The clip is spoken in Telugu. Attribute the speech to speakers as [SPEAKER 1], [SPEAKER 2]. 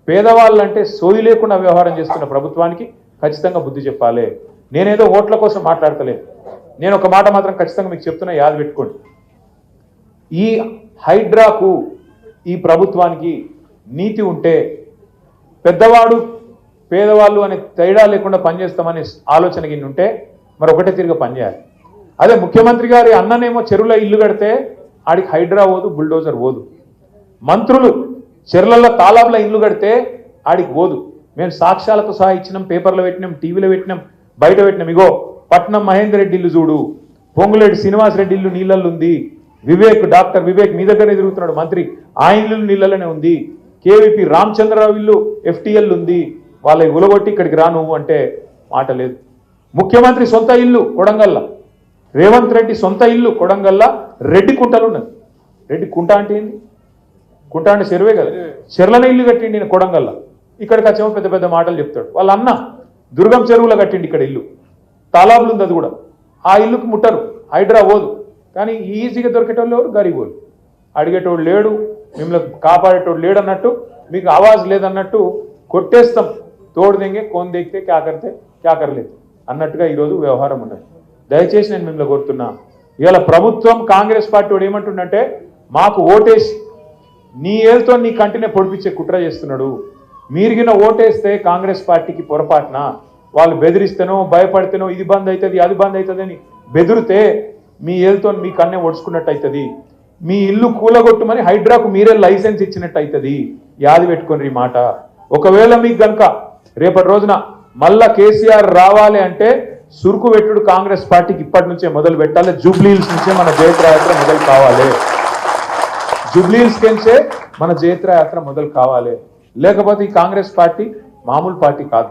[SPEAKER 1] పేదవాళ్ళంటే సోయి లేకుండా వ్యవహారం చేస్తున్న ప్రభుత్వానికి ఖచ్చితంగా బుద్ధి చెప్పాలి. నేనేదో ఓట్ల కోసం మాట్లాడతలేదు. నేను ఒక మాట మాత్రం ఖచ్చితంగా మీకు చెప్తున్నా, యాద పెట్టుకోండి. ఈ హైడ్రాకు ఈ ప్రభుత్వానికి నీతి ఉంటే పెద్దవాడు పేదవాళ్ళు అనే తేడా లేకుండా పనిచేస్తామనే ఆలోచన కింద ఉంటే మరి ఒకటే తిరిగి పనిచేయాలి. అదే ముఖ్యమంత్రి గారి అన్ననేమో చెరువులో ఇల్లు కడితే ఆడికి హైడ్రా పోదు, బుల్డోజర్ పోదు. మంత్రులు చెరువులలో తాలాబుల ఇల్లు కడితే ఆడికి పోదు. మేము సాక్ష్యాలతో సహా ఇచ్చినాం, పేపర్లో పెట్టినాం, టీవీలో పెట్టినాం, బయట పెట్టినాం. ఇగో పట్నం మహేందర్ రెడ్డి ఇల్లు చూడు, పొంగులేటి శ్రీనివాస్ రెడ్డి ఇల్లు నీళ్ళల్లో ఉంది, వివేక్ డాక్టర్ వివేక్ మీ దగ్గరనే తిరుగుతున్నాడు మంత్రి, ఆ ఇల్లు నీళ్ళలోనే ఉంది, కేవీపీ రామచంద్రరావు ఇల్లు FTL ఉంది. వాళ్ళ ఉలగొట్టి ఇక్కడికి రా నువ్వు అంటే మాట లేదు. ముఖ్యమంత్రి సొంత ఇల్లు కొడంగల్ల, రేవంత్ రెడ్డి సొంత ఇల్లు కొడంగల్ల రెడ్డి కుంటలు ఉన్నది. రెడ్డి కుంట అంటే ఏంది? కుంట అంటే చెరువే కదా, చెర్లనే ఇల్లు కట్టిండి నేను కొడంగల్ల. ఇక్కడికి వచ్చేమో పెద్ద పెద్ద మాటలు చెప్తాడు. వాళ్ళ అన్న దుర్గం చెరువులో కట్టిండి ఇక్కడ ఇల్లు, తాలాబులు ఉంది అది కూడా. ఆ ఇల్లుకు ముట్టరు, హైడ్రా పోదు. కానీ ఈజీగా దొరికేటోళ్ళు ఎవరు? గరీబోళ్ళు. అడిగేటోడు లేడు, మిమ్మల్ని కాపాడేటోడు లేడు అన్నట్టు, మీకు ఆవాజ్ లేదన్నట్టు కొట్టేస్తాం. తోడు దెంగే కోన్ దేకితే క్యాకరితే క్యాకరలేదు అన్నట్టుగా ఈరోజు వ్యవహారం ఉన్నది. దయచేసి నేను మిమ్మల్ని కోరుతున్నా, ఇవాళ ప్రభుత్వం కాంగ్రెస్ పార్టీ వాడు ఏమంటుండంటే మాకు ఓటేసి నీ ఏళ్ళతో నీ కంటినే పొడిపించే కుట్ర చేస్తున్నాడు. మీరిగిన ఓటేస్తే కాంగ్రెస్ పార్టీకి పొరపాటున వాళ్ళు బెదిరిస్తేనో భయపడితేనో ఇది బంద్ అవుతుంది అది బంద్ అవుతుంది అని బెదిరితే మీ ఏళ్ళతో మీ కన్నే ఒడుచుకున్నట్టు అవుతుంది. మీ ఇల్లు కూలగొట్టుమని హైడ్రాకు మీరే లైసెన్స్ ఇచ్చినట్టు అవుతుంది. యాది పెట్టుకోండి ఈ మాట. ఒకవేళ మీకు గనక రేపటి రోజున మళ్ళా కేసీఆర్ రావాలి అంటే సురుకు పెట్టుడు కాంగ్రెస్ పార్టీకి ఇప్పటి నుంచే మొదలు పెట్టాలి. జూబ్లీహిల్స్ నుంచే మన జయత్రయాత్ర మొదలు కావాలి. జూబ్లీహిల్స్ నుంచే మన జయత్రయాత్ర మొదలు కావాలి. లేకపోతే ఈ కాంగ్రెస్ పార్టీ మామూలు పార్టీ కాదు.